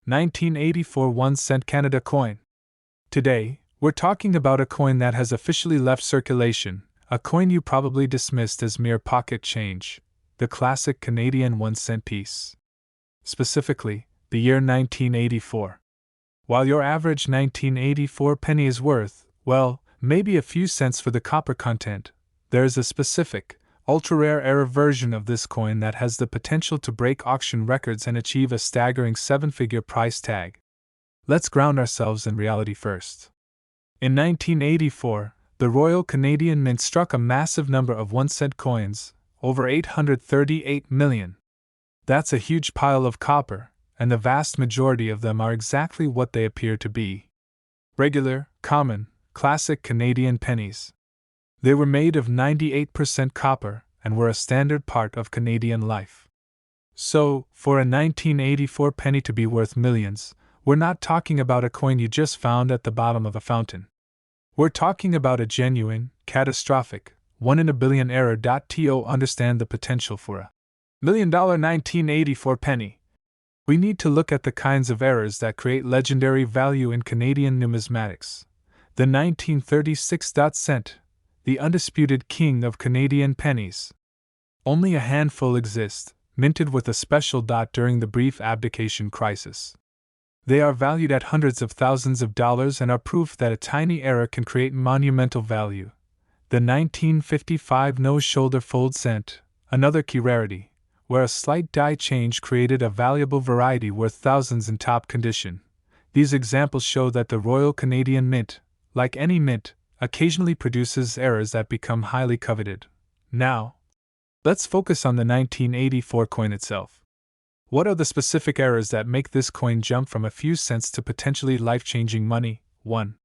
1984 1-cent Canada coin. Today, we're talking about a coin that has officially left circulation, a coin you probably dismissed as mere pocket change, the classic Canadian 1-cent piece. Specifically, the year 1984. While your average 1984 penny is worth, well, maybe a few cents for the copper content, there is a specific, ultra-rare error version of this coin that has the potential to break auction records and achieve a staggering 7-figure price tag. Let's ground ourselves in reality first. In 1984, the Royal Canadian Mint struck a massive number of 1-cent coins, over 838 million. That's a huge pile of copper, and the vast majority of them are exactly what they appear to be. Regular, common, classic Canadian pennies. They were made of 98% copper and were a standard part of Canadian life. So, for a 1984 penny to be worth millions, we're not talking about a coin you just found at the bottom of a fountain. We're talking about a genuine, catastrophic, 1 in a billion error. To understand the potential for a $1 million 1984 penny, we need to look at the kinds of errors that create legendary value in Canadian numismatics. The 1936 cent, the undisputed king of Canadian pennies. Only a handful exist, minted with a special dot during the brief abdication crisis. They are valued at hundreds of thousands of dollars and are proof that a tiny error can create monumental value. The 1955 no-shoulder fold cent, another key rarity, where a slight die change created a valuable variety worth thousands in top condition. These examples show that the Royal Canadian Mint, like any mint, occasionally produces errors that become highly coveted. Now, let's focus on the 1984 coin itself. What are the specific errors that make this coin jump from a few cents to potentially life-changing money? 1.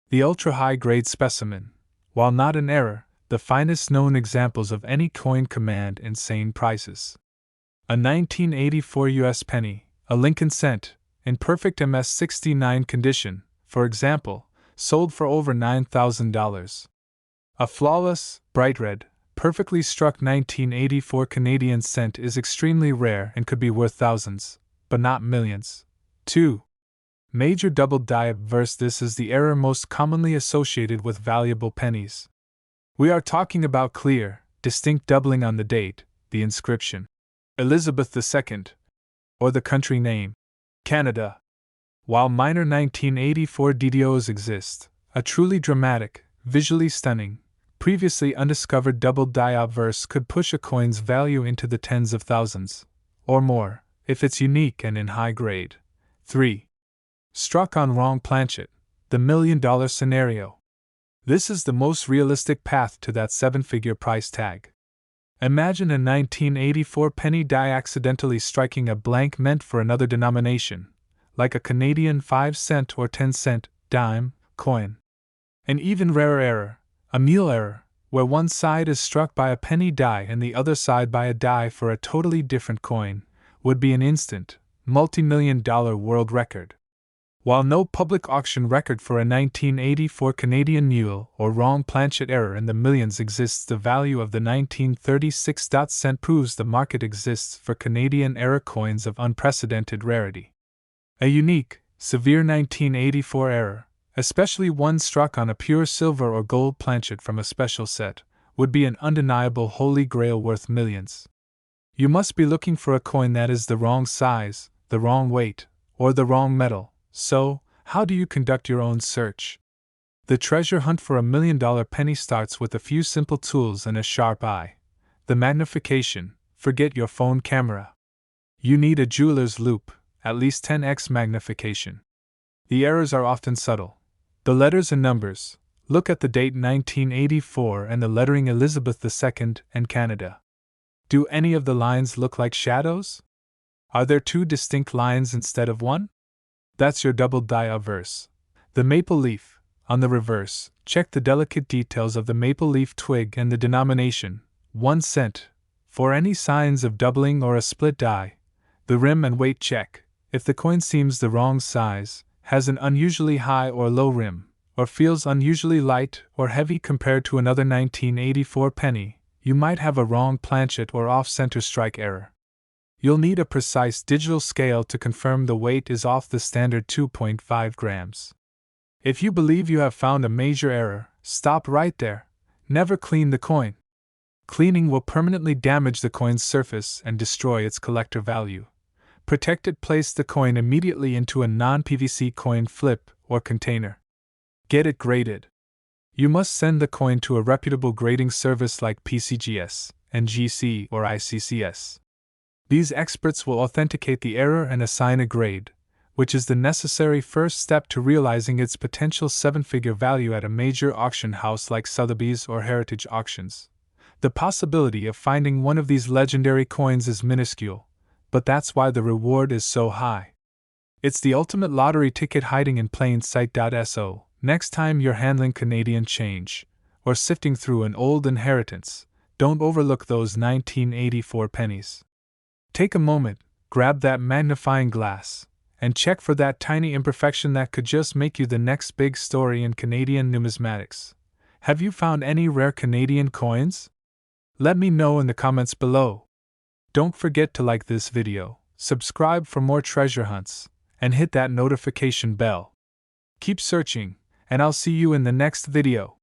The ultra-high-grade specimen. While not an error, the finest known examples of any coin command insane prices. A 1984 US penny, a Lincoln cent, in perfect MS-69 condition, for example, sold for over $9,000. A flawless, bright red, perfectly struck 1984 Canadian cent is extremely rare and could be worth thousands, but not millions. 2. Major double die obverse. This is the error most commonly associated with valuable pennies. We are talking about clear, distinct doubling on the date, the inscription, Elizabeth II, or the country name, Canada. While minor 1984 DDOs exist, a truly dramatic, visually stunning, previously undiscovered double die obverse could push a coin's value into the tens of thousands, or more, if it's unique and in high grade. 3. Struck on wrong planchet, the $1 million scenario. This is the most realistic path to that 7-figure price tag. Imagine a 1984 penny die accidentally striking a blank meant for another denomination, like a Canadian 5-cent or 10-cent dime coin. An even rarer error, a meal error, where one side is struck by a penny die and the other side by a die for a totally different coin, would be an instant, multi-million-dollar world record. While no public auction record for a 1984 Canadian mule or wrong planchet error in the millions exists, the value of the 1936 cent proves the market exists for Canadian error coins of unprecedented rarity. A unique, severe 1984 error, especially one struck on a pure silver or gold planchet from a special set, would be an undeniable holy grail worth millions. You must be looking for a coin that is the wrong size, the wrong weight, or the wrong metal. So, how do you conduct your own search? The treasure hunt for $1 million penny starts with a few simple tools and a sharp eye. The magnification, forget your phone camera. You need a jeweler's loupe, at least 10x magnification. The errors are often subtle. The letters and numbers, look at the date 1984 and the lettering Elizabeth II and Canada. Do any of the lines look like shadows? Are there 2 distinct lines instead of 1? That's your double die obverse. The maple leaf, on the reverse, check the delicate details of the maple leaf twig and the denomination, 1 cent, for any signs of doubling or a split die. The rim and weight check, if the coin seems the wrong size, has an unusually high or low rim, or feels unusually light or heavy compared to another 1984 penny, you might have a wrong planchet or off-center strike error. You'll need a precise digital scale to confirm the weight is off the standard 2.5 grams. If you believe you have found a major error, stop right there. Never clean the coin. Cleaning will permanently damage the coin's surface and destroy its collector value. Protect it. Place the coin immediately into a non-PVC coin flip or container. Get it graded. You must send the coin to a reputable grading service like PCGS, NGC, or ICCS. These experts will authenticate the error and assign a grade, which is the necessary first step to realizing its potential seven-figure value at a major auction house like Sotheby's or Heritage Auctions. The possibility of finding one of these legendary coins is minuscule, but that's why the reward is so high. It's the ultimate lottery ticket hiding in plain sight. So, next time you're handling Canadian change, or sifting through an old inheritance, don't overlook those 1984 pennies. Take a moment, grab that magnifying glass, and check for that tiny imperfection that could just make you the next big story in Canadian numismatics. Have you found any rare Canadian coins? Let me know in the comments below. Don't forget to like this video, subscribe for more treasure hunts, and hit that notification bell. Keep searching, and I'll see you in the next video.